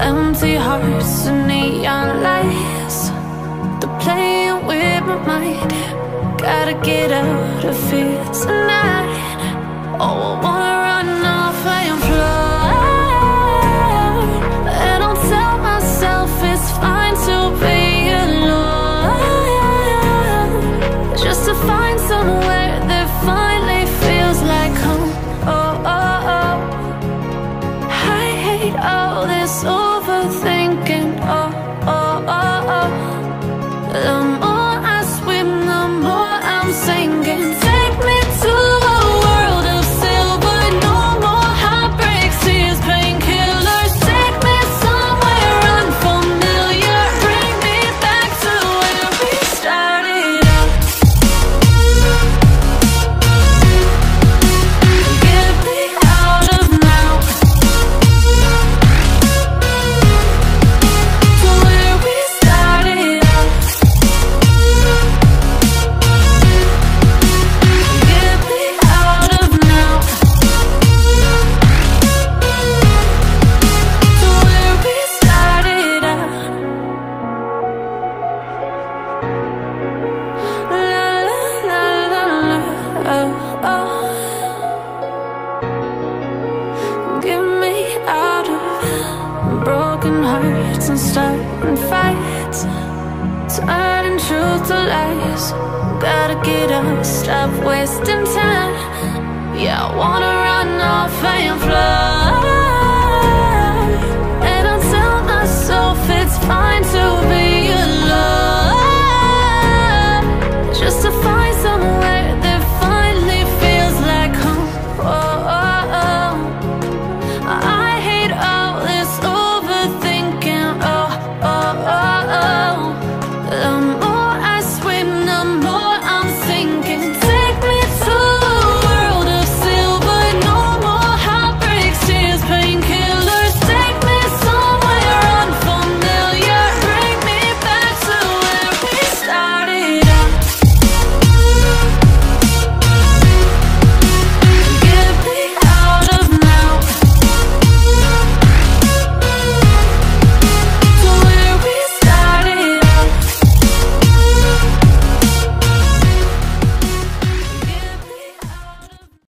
empty hearts and neon lights. They're playing with my mind. Gotta get out of here tonight. Oh, I wanna run off and fly. And I'll tell myself it's fine to be alone, just to find somewhere that finally feels like home. Oh, oh, oh. I hate all this overthinking. Oh, oh, oh, oh. The more I swim, the more I'm sinking. Take me to a world of silver. No more heartbreaks, tears, painkillers. Take me somewhere unfamiliar. Bring me back to where we started out. Get me out of now, to where we started out. Get me out of now, to where we started out. La la la la la, oh, oh. Get me out of broken hearts and starting fights, turning truth to lies. Gotta get up, stop wasting time. Yeah, I wanna run off